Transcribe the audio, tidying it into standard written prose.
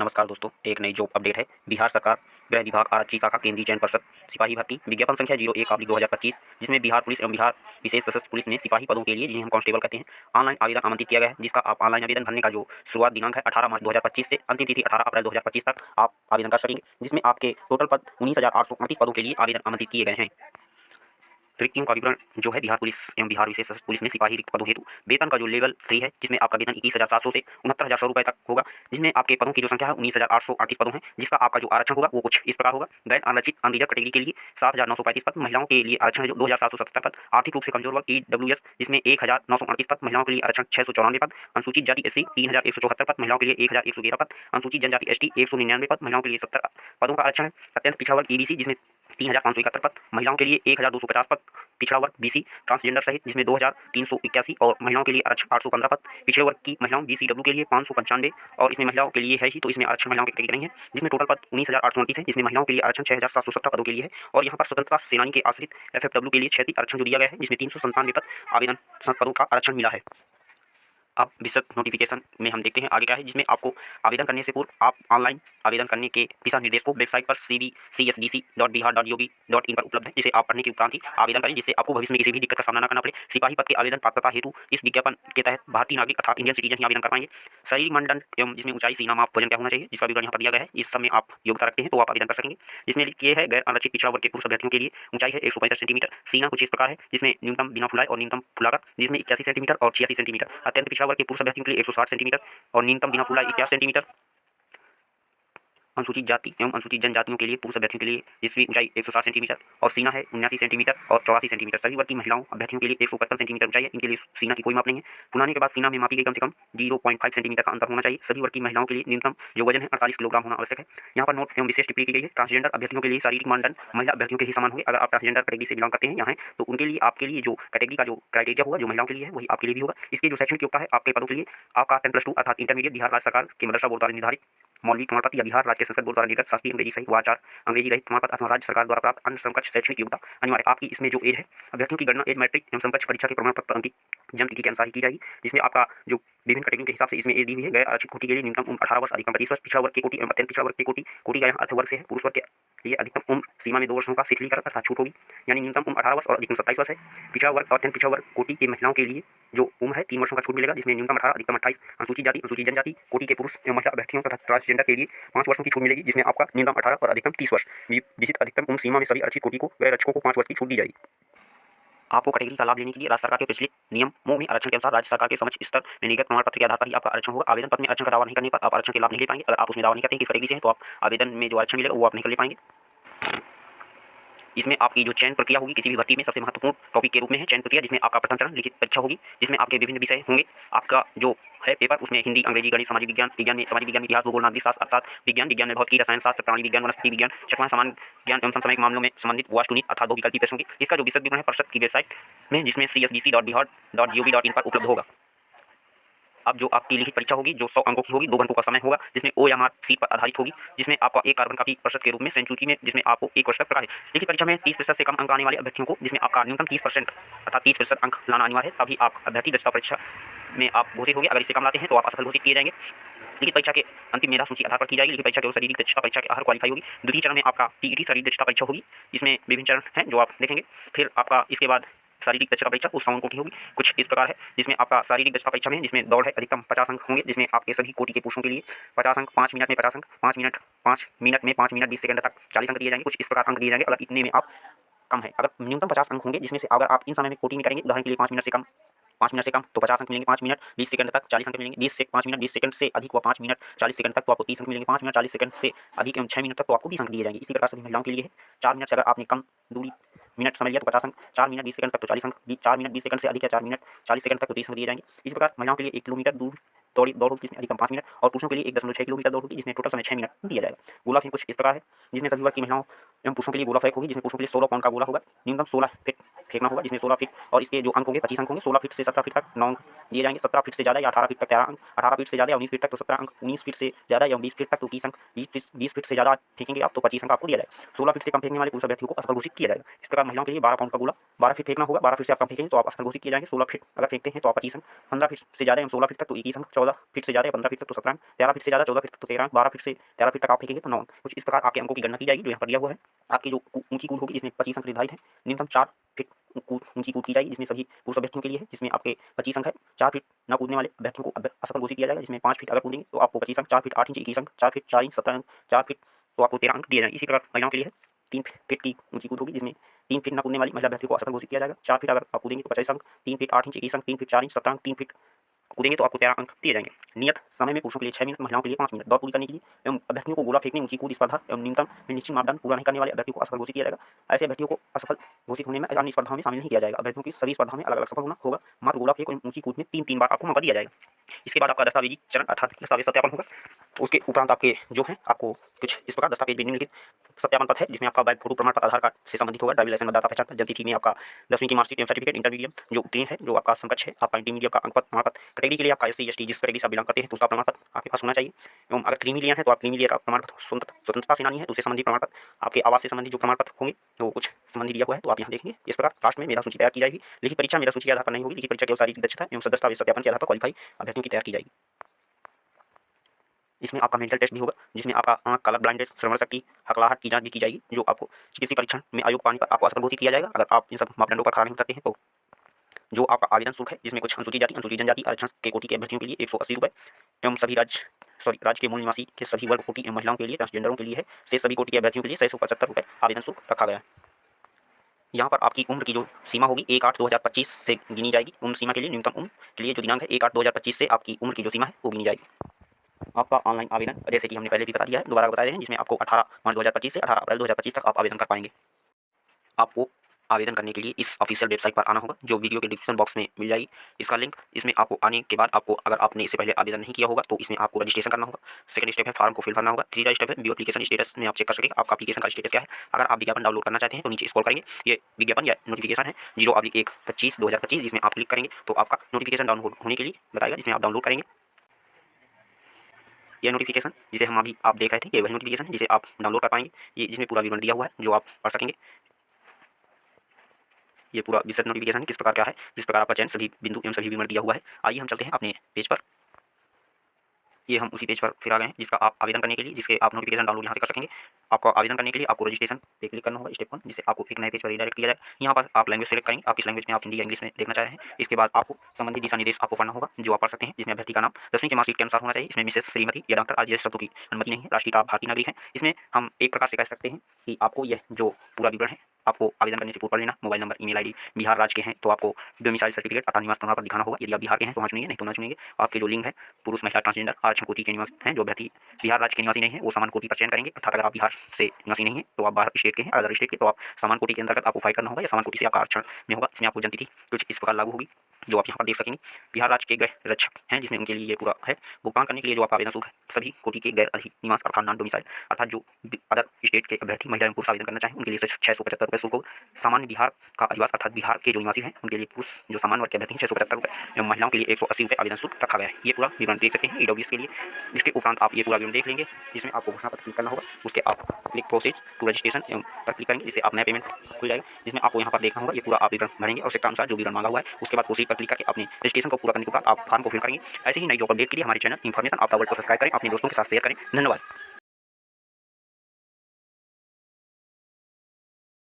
नमस्कार दोस्तों, एक नई जॉब अपडेट है। बिहार सरकार गृह विभाग आरक्षी शाखा केंद्रीय चयन पर्षद सिपाही भर्ती विज्ञापन संख्या 01/2025 जिसमें बिहार पुलिस एवं बिहार विशेष सशस्त्र पुलिस में सिपाही पदों के लिए जिन्हें हम कांस्टेबल कहते हैं ऑनलाइन आवेदन आमंत्रित किया गया है, जिसका आप ऑनलाइन आवेदन भरने का जो शुरुआत दिनांक है 18 मार्च 2025 से अंतिम तिथि 18 अप्रैल 2025 तक आप आवेदन कर सकेंगे, जिसमें आपके टोटल पद 19,838 पदों के लिए आवेदन आमंत्रित किए गए हैं। रिक्तियों का विवरण जो है बिहार पुलिस एवं बिहार विशेष सशस्त्र पुलिस में सिपाही रिक्त पदों हेतु वेतन का जो लेवल 3 है, जिसमें आपका वेतन 21,700 से 69,100 रुपये तक होगा, जिसमें आपके पदों की जो संख्या है 19,838 पदों है, जिसका आपका जो आरक्षण होगा वो कुछ इस प्रकार होगा। गैर आरक्षित अनरिजर्व कैटेगरी के लिए 7,935 पद, महिलाओं के लिए आरक्षण है जो 2,777 पद, आर्थिक रूप से कमजोर वर्ग EWS जिसमें 1,938 पद, महिलाओं के लिए आरक्षण 694 पद, अनुसूचित जाति SC 3,174 पद, महिलाओं के लिए 1,113 पद, अनुसूचित जनजाति ST 199 पद, महिलाओं के लिए 70 पदों का आरक्षण है। अत्यंत पिछड़ा वर्ग EBC जिसमें 3,571 पद, महिलाओं के लिए 1,250 पद, पिछड़ा वर्ग BC ट्रांसजेंडर सहित जिसमें 2,381 और महिलाओं के लिए आरक्षण 815 पद, पिछड़े वर्ग की महिलाओं BCW के लिए 595 और इसमें महिलाओं के लिए है ही तो इसमें आरक्षण महिलाओं के कैटेगरी नहीं है, जिसमें टोटल पद 19,829 है, जिसमें महिलाओं के लिए आरक्षण 6,717 पदों के लिए है। और यहाँ पर स्वतंत्रता सेनानी के आश्रित FFW के लिए क्षेत्रीय आरक्षण जो दिया गया है, जिसमें 397 पद आवेदन पदों का आरक्षण मिला है। अब विस्तृत नोटिफिकेशन में हम देखते हैं आगे क्या है, जिसमें आपको आवेदन करने से पूर्व आप ऑनलाइन आवेदन करने के दिशा निर्देश को वेबसाइट पर cbcsdc.bihar.gov.in पर उपलब्ध है, जिसे आप पढ़ने के उपरांत ही आवेदन करें, जिससे आपको भविष्य में किसी भी दिक्कत का सामना न करना पड़े। सिपाही पद के आवेदन पात्रता हेतु इस विज्ञापन के तहत भारतीय नागरिक अर्थात इंडियन सिटीजन ही आवेदन कर पाएंगे। शारीरिक मानदंड एवं जिसमें ऊंचाई, सीना, माप, वजन क्या होना चाहिए, जिसका विवरण यहाँ पर दिया गया है। इस सब में आप योग्यता रखते हैं तो आप आवेदन कर सकेंगे। जिसमें ये है गैर आरक्षित पिछड़ा वर्ग के पुरुष अभ्यर्थियों के लिए ऊंचाई है 165 सेंटीमीटर, सीना कुछ इस प्रकार है जिसमें न्यूनतम बिना फुलाए और न्यूनतम फुलाकर जिसमें 81 सेंटीमीटर और 86 सेंटीमीटर। अत्यंत पिछड़ा वर्ग के पुरुष अभ्यर्थियों के लिए 160 सेंटीमीटर और न्यूनतम बिना फुलाए 81 सेंटीमीटर। अनुसूचित जाति एवं अनुसूचित जनजातियों के लिए पुरुष अभ्यर्थियों के लिए जिसकी ऊंचाई 160 सेंटीमीटर और सीना है 79 सेंटीमीटर और 84 सेंटीमीटर। सभी वर्ग की महिलाओं अभ्यर्थियों के लिए 155 सेंटीमीटर ऊंचाई है, इनके लिए सीना की कोई माप नहीं है। फुलाने के बाद सीना में मापी गई कम से कम 0.5 सेंटीमीटर का अंतर होना चाहिए। सभी वर्ग की महिलाओं के लिए न्यूनतम जो वजन है 48 किलोग्राम होना आवश्यक है। यहाँ पर नोट एवं विशेष टिप्पणी की गई है। ट्रांसजेंडर अभ्यर्थियों के लिए शारीरिक मानदंड महिला अभ्यर्थियों के ही समान होंगे। अगर आप ट्रांसजेंडर कैटेगरी से बिलोंग करते हैं यहाँ तो उनके लिए आपके लिए जो कैटेगरी का जो क्राइटेरिया होगा जो महिलाओं के लिए है वही आपके लिए भी होगा। इसके जो शैक्षणिक योग्यता है आपके पदों के लिए आपका 10+2 अर्थात इंटरमीडिएट बिहार राज्य सरकार के मदरसा बोर्ड द्वारा निर्धारित मौलवी प्रमाण पत्र या बिहार राज्य संसद बोर्ड द्वारा निर्गत शास्त्रीय अंग्रेजी सहित वाचार अंग्रेजी रहित प्रमाण पत्र अथवा राज्य सरकार द्वारा प्राप्त अन्य समकक्ष शैक्षणिक योग्यता अनिवार्य। आपकी इसमें जो एज है अभ्यर्थियों की गणना एज मैट्रिक एवं समकक्ष परीक्षा के प्रमाण पत्र अंकित जन्म तिथि के अनुसार ही की जाएगी, जिसमें आपका जो विभिन्न कैटेगरी के हिसाब से इसमें एज दी हुई है। गैर आरक्षित कोटि के लिए न्यूनतम उम्र 18 वर्ष अधिकतम 25 वर्ष, पिछड़ा वर्ग की कोटि एवं अत्यंत पिछड़ा वर्ग की कोटि का यहाँ अर्थ वर्ग से है। पुरुष वर्ग के लिए अधिकतम उम्र सीमा में 2 वर्षों का शिथिलीकरण अर्थात छूट होगी, यानी न्यूनतम उम्र 18 वर्ष और अधिकतम 27 वर्ष है। पिछड़ा वर्ग और अत्यंत पिछड़ा वर्ग कोटि की महिलाओं के लिए जो उम्र है 3 वर्षों का छूट मिलेगा, जिसमें न्यूनतम 18 अधिकतम 28। अनुसूचित जाति अनुसूचित जनजाति कोटि के पुरुष एवं महिला अभ्यर्थियों तथा ट्रांसजेंडर के लिए 5 वर्षों की छूट मिलेगी, जिसमें आपका न्यूनतम 18 और अधिकतम 30 वर्ष। विहित अधिकतम उम्र सीमा में सभी आरक्षित कोटि को गैर आरक्षकों को 5 वर्ष की छूट दी जाएगी। आपको कैटेगरी का लाभ लेने के लिए राज्य सरकार के प्रचलित नियमों में आरक्षण के अनुसार राज्य सरकार के समक्ष स्तर में निर्गत प्रमाण पत्र के आधार पर ही आपका आरक्षण होगा। आवेदन पत्र में आरक्षण का दावा नहीं करने पर आप आरक्षण के लाभ नहीं ले पाएंगे। अगर आप उसमें दावा नहीं करते हैं किस कैटेगरी से हैं तो आप आवेदन में जो आरक्षण मिलेगा वो आप नहीं कर ले पाएंगे। इसमें आपकी जो चयन प्रक्रिया होगी किसी भी भर्ती में सबसे महत्वपूर्ण टॉपिक के रूप में है चयन प्रक्रिया, जिसमें आपका प्रथम चरण लिखित परीक्षा होगी, जिसमें आपके विभिन्न विषय होंगे। आपका जो है पेपर उसमें हिंदी, अंग्रेजी, गणित, सामाजिक विज्ञान, विज्ञान में सामाजिक विज्ञान, इतिहास, भूगोल, नागरिक शास्त्र, अर्थात विज्ञान, विज्ञान में भौतिकी, रसायन शास्त्र, प्राणी विज्ञान, वनस्पति विज्ञान, चकमा सामान्य ज्ञान एवं समसामयिक मामलों में संबंधित वास्तुनिक अर्थात बहुविकल्पी प्रश्नों की इसका जो विशद विवरण है परिषद की वेबसाइट में जिसमें csdc.bihar.gov.in पर उपलब्ध होगा। अब जो आपकी लिखित परीक्षा होगी जो 100 अंकों की होगी, 2 घंटों का समय होगा, जिसमें OMR सीट पर आधारित होगी, जिसमें आपका एक कार्बन कॉपी प्रतिशत के रूप में सेंचुरी में जिसमें आपको 1 वर्ष तक प्रकाशित। लिखित परीक्षा में 30% से कम अंक आने वाले अभ्यर्थियों को जिसमें आपका न्यूनतम 30% अर्थात 30% अंक लाना अनिवार्य है, तभी आप अभ्यर्थी दक्षता परीक्षा में आप घोषित होंगे। अगर इससे कम लाते हैं तो आप असफल घोषित किए जाएंगे। लिखित परीक्षा के अंतिम मेधा सूची आधार पर की जाएगी। लिखित परीक्षा केवल शारीरिक दक्षता परीक्षा के आधार क्वालिफाई होगी। द्वितीय चरण में आपका PET शारीरिक दक्षता परीक्षा होगी, इसमें विभिन्न चरण हैं जो आप देखेंगे। फिर आपका इसके बाद शारीरिक दक्षता परीक्षा उस 100 अंकों की होगी, कुछ इस प्रकार है, जिसमें आपका शारीरिक दक्षता परीक्षा में जिसमें दौड़ है अधिकतम 50 अंक होंगे, जिसमें आपके सभी कोटि के पुरुषों के लिए 50 अंक, 5 मिनट में 50 अंक, 5 मिनट में 5 मिनट 20 सेकंड तक 40 अंक दिए जाएंगे। कुछ इस प्रकार अंक दिए जाएंगे अगर इतने में आप कम है। अगर न्यूनतम 50 अंक होंगे जिसमें से अगर आप इन समय में कोटि में करेंगे, उदाहरण के लिए 5 मिनट से कम तो 50 अंक मिलेंगे। 5 मिनट 20 सेकंड तक 40 अंक मिलेंगे। 5 मिनट 20 सेकंड से अधिक व 5 मिनट 40 सेकंड तक तो आपको 30 अंक मिलेंगे। 5 मिनट 40 सेकंड से अधिक एवं 6 मिनट तक तो आपको 20 अंक दिए जाएंगे। इसी प्रकार सभी महिलाओं के लिए है। 4 मिनट से अगर आपने कम दूरी मिनट समझ लिया तो 50 अंक, 4 मिनट 20 सेकंड तक तो 40 अंक, 4 मिनट 20 सेकंड से अधिक या 4 मिनट 40 सेकंड तक तो 30 अंक दिए जाएंगे। इसी प्रकार महिलाओं के लिए 1 किलोमीटर दूर दौड़ होगी जिसमें अधिकतम 5 मिनट और पुरुषों के लिए 1.6 किलोमीटर दौड़ होगी जिसमें टोटल समय 6 मिनट दिया जाएगा। गोला फेंक कुछ इस प्रकार है, जिसमें सभी वर्ग की महिलाओं एवं पुरुषों के लिए गोला फेंक होगी, जिसमें पुरुषों के लिए 16 पाउंड का गोला होगा, न्यूनतम 16 फीट फेंकना होगा, जिसमें 16 फीट और इसके जो अंक होंगे 25 अंक होंगे। 16 फीट से 17 फीट तक 9 अंक दिए जाएंगे। 17 फीट से ज़्यादा या 18 फीट तक 13 अंक, 18 फीट से ज़्यादा या 19 फीट तक तो 17 अंक, 19 फीट से ज़्यादा या 20 फीट तक तो 30 अंक, 20 फीट से ज़्यादा फेंकेंगे आप तो 25 अंक आपको दिया जाएगा। 16 फीट से कम फेंकने वाले पुरुष अभ्यर्थियों को असफल घोषित किया जाएगा। इस प्रकार महिलाओं के लिए 12 पाउंड का गोला 12 फीट फेंकना होगा। 12 फीट से आप कम फेंकेंगे तो आप असफल घोषित किए जाएंगे। 16 फीट अगर फेंकते हैं तो आप 25 अंक, 15 फीट से ज़्यादा एवं 16 फीट तक तो 21 अंक, 14 फीट से ज़्यादा या 15 फीट तक तो 17 अंक, 13 फीट से ज़्यादा 14 फीट तक तो 13 अंक, 12 फीट से 13 फीट तक आप फेंकेंगे तो 9 अंक। कुछ इस प्रकार आपके अंकों की गणना की जाएगी जो यहाँ पर दिया हुआ है। आपकी जो ऊंची कूद होगी इसमें 25 अंक निर्धारित है। न्यूनतम 4 फीट ऊंची कूद की जाएगी जिसमें सभी पुरुष अभ्यर्थियों के लिए है, जिसमें आपके 25 अंक है। 4 फीट न कूदने वाले अभ्यर्थियों को असफल घोषित किया जाएगा, जिसमें 5 फीट अगर कूदेंगे तो आपको 25 अंक, 4 फीट 8 इंच 21 अंक, 4 फीट 4 इंच 17 अंक, 4 फीट तो आपको 13 अंक दिए जाएंगे। इसी प्रकार महिलाओं के लिए है, 3 फीट की ऊंची कूद होगी जिसमें 3 फीट न कूदने वाली महिला अभ्यर्थी को असफल घोषित किया जाएगा। 4 फीट अगर आप कूदेंगे तो 25 अंक, 3 फीट 8 इंच 21 अंक, 3 फीट 4 इंच 17 अंक, 3 फीट कूदेंगे तो आपको 13 अंक दिए जाएंगे। नियत समय में पुरुषों के लिए 6 मिनट, महिलाओं के लिए 5 मिनट। दौड़ पूरी करने के लिए एवं अभ्यर्थियों को गोला फेंकने, ऊंची कूद स्पर्धा एवं न्यूनतम निश्चित मापदंड पूरा नहीं करने वाले अभ्यर्थियों को असफल घोषित किया जाएगा। ऐसे अभ्यर्थियों को असफल घोषित होने में अन्य स्पर्धाओं में शामिल नहीं किया जाएगा। अभ्यर्थियों की सभी स्पर्धाओं में अलग अलग सफल होना होगा। मात्र गोला फेंक एवं ऊंची कूद में 3 बार आपको मौका दिया जाएगा। इसके बाद आपका दस्तावेजी चरण अर्थात दस्तावेज सत्यापन होगा। उसके उपरांत आपके जो है आपको कुछ इस प्रकार दस्तावेज भी निम्नलिखित सत्यापन पत्र है जिसमें आपका बैंक फोटो प्रमाण पत्र आधार कार्ड से संबंधित होगा, ड्राइविंग लाइसेंस मतदाता पहचान पत्र, जबकि में आपका 10वीं की मार्कशीट एवं सर्टिफिकेट, इंटरमीडिएट जो उत्तीर्ण है, जो आपका समकक्ष है, आपका इंटरमीडिएट का अंक पत्र प्रमाण पत्र, कैटेगरी के लिए आपका SC ST जिस कैटेगरी से आप बिलोंग करते हैं तो उसका प्रमाण पत्र आपके पास होना चाहिए। एवं अगर क्रीमी लिया है तो आप क्रीमी लिया का प्रमाण पत्र, स्वतंत्रता सेनानी है तो उससे संबंधित प्रमाण पत्र, आपके आवास से संबंधित जो प्रमाण पत्र होंगे तो कुछ संबंधी दिया हुआ है तो आप यहाँ देखेंगे। इस प्रकार लास्ट में मेधा सूची तैयार की जाएगी। लिखित परीक्षा मेधा सूची के आधार पर नहीं होगी, लिखित परीक्षा केवल शारीरिक दक्षता एवं दस्तावेज सत्यापन के आधार पर क्वालिफाई अभ्यर्थियों की तैयार की जाएगी। इसमें आपका मेंटल टेस्ट भी होगा जिसमें आपका आंख, कलर ब्लाइंडनेस, श्रवण शक्ति, हकलाहट की जांच भी की जाएगी, जो आपको चिकित्सीय परीक्षण में आयोग पाने पर आपको असफल घोषित किया जाएगा अगर आप इन सब मापदंडों पर खरा नहीं उतरते हैं। तो जो आपका आवेदन शुल्क है जिसमें कुछ अनुसूचित जाति, अनुसूचित जनजाति आरक्षण के कोटि के अभ्यर्थियों के लिए 180 रुपये एवं सभी राज्य के मूल निवासी के सभी वर्ग कोटि एवं महिलाओं के लिए, ट्रांसजेंडरों के लिए है, से सभी कोटि के अभ्यर्थियों के लिए 675 रुपये आवेदन शुल्क रखा गया है। यहाँ पर आपकी उम्र की जो सीमा होगी 1/8/2025 से गिनी जाएगी। उम्र सीमा के लिए न्यूनतम उम्र के लिए जो दिनांक है 1/8/2025 से आपकी उम्र की जो सीमा है वो गिनी जाएगी। आपका ऑनलाइन आवेदन जैसे कि हमने पहले भी बता दिया है, दोबारा बता रहे हैं, जिसमें आपको 18 मार्च 2025 से 18 अप्रैल 2025 तक आप आवेदन कर पाएंगे। आपको आवेदन करने के लिए इस ऑफिशियल वेबसाइट पर आना होगा जो वीडियो के डिस्क्रिप्शन बॉक्स में मिल जाएगी इसका लिंक। इसमें आपको आने के बाद आपको, अगर आपने इससे पहले आवेदन नहीं किया होगा तो इसमें आपको रजिस्ट्रेशन करना होगा। सेकंड स्टेप है फॉर्म को फिल भरना होगा। तीसरा स्टेप है व्यू एप्लीकेशन स्टेटस में आप चेक कर सकेंगे आपका एप्लीकेशन का स्टेटस क्या है। अगर आप विज्ञापन डाउनलोड करना चाहते हैं तो नीचे स्क्रॉल करेंगे, ये विज्ञापन या नोटिफिकेशन है 0/1/25/2025 जिसमें आप क्लिक करेंगे तो आपका नोटिफिकेशन डाउनलोड होने के लिए बताएगा, जिसमें आप डाउनलोड करेंगे। यह नोटिफिकेशन जिसे हम अभी आप देख रहे थे ये वही नोटिफिकेशन है जिसे आप डाउनलोड कर पाएंगे, ये जिसमें पूरा विवरण दिया हुआ है जो आप पढ़ सकेंगे। ये पूरा विस्तृत नोटिफिकेशन है किस प्रकार का है, जिस प्रकार आपका चयन, सभी बिंदु एवं सभी विवरण दिया हुआ है। आइए हम चलते हैं अपने पेज पर। ये हम उसी पेज पर फिर आ गए हैं जिसका आप आवेदन करने के लिए, जिसके आप नोटिफिकेशन डाउनलोड यहाँ से कर सकेंगे। आपको आवेदन करने के लिए आपको रजिस्ट्रेशन पे क्लिक करना होगा, स्टेप 1, जिससे आपको एक नए पेज पर रिडायरेक्ट किया जाएगा। यहाँ पर आप लैंग्वेज सेलेक्ट करेंगे, आप किस लैंग्वेज में आप हिंदी या इंग्लिश में देखना चाह रहे हैं। इसके बाद आपको संबंधित दिशा निर्देश आपको पढ़ना होगा जो आप पढ़ सकते हैं, जिसमें अभ्यर्थी का नाम 10वीं की मार्कशीट के अनुसार होना चाहिए। इसमें मिसेस, श्रीमती या डॉक्टर आदि शब्दों की अनुमति नहीं है। राष्ट्रीय आप भारतीय नागरिक हैं। इसमें हम एक प्रकार से कह सकते हैं कि आपको यह जो पूरा विवरण है आपको आवेदन करने से पूर्व पढ़ लेना। Mobile number, email ID, Bihar राज्य के हैं तो आपको डोमिसाइल सर्टिफिकेट अर्थात निवास प्रमाण पत्र दिखाना होगा। यदि आप बिहार के हैं तो वहाँ चुनिए, नहीं तो ना चुनिए। आपके जो लिंग है पुरुष, महिला, ट्रांसजेंडर, आरक्षण कोटि के निवासी हैं, जो अभ्यर्थी बिहार राज्य के निवासी नहीं है वो समान कोटि पर चयन करेंगे। अर्थात अगर आप बिहार से निवासी नहीं है तो आप बाहर स्टेट के हैं, अदर स्टेट के, तो आप समान कोटि के अंतर्गत आपको फाइल करना होगा या समान कोटि से आपका आरक्षण में होगा। इसमें आपको जनतिथि कुछ इस प्रकार लागू होगी जो आप यहाँ पर देख सकेंगे। बिहार राज्य के गृह रक्षक हैं जिसमें उनके लिए ये पूरा है। भुगतान करने के लिए जो आपका आवेदन शुल्क है सभी कोटि के गैर अधि निवास अर्थात नॉन डोमिसाइल अर्थात जो अदर स्टेट के अभ्यर्थी महिला एवं पुरुष आवेदन करना चाहें उनके लिए 675 रुपये शुल्क होगा। सामान्य बिहार का अधिवास अर्थात बिहार के जो निवासी हैं उनके लिए पुरुष जो सामान्य वर्ग के अभ्यर्थी हैं 675 रुपये एवं महिलाओं के लिए 180 रुपये आवेदन शुल्क रखा गया है। ये पूरा विवरण देख सकते हैं EWS के लिए। इसके उपरांत आप ये पूरा विवरण देख लेंगे जिसमें आपको घोषणा पत्र क्लिक करना होगा। उसके आप क्लिक प्रोसेस टू रजिस्ट्रेशन एवं पर क्लिक करेंगे जिससे आप नया पेमेंट खुल जाएगा, जिसमें आपको यहाँ पर देखना होगा ये पूरा आप विवरण भरेंगे और अनुसार जो विवरण मांगा हुआ है। उसके बाद प्रोसीड पर क्लिक करके अपने रजिस्ट्रेशन को पूरा करने के बाद आप फॉर्म को फिल करेंगे। ऐसे ही नई जॉब अपडेट के लिए हमारे चैनल इन्फॉर्मेशन आप वर्ल्ड को सब्सक्राइब करें, अपने दोस्तों के साथ शेयर करें। धन्यवाद।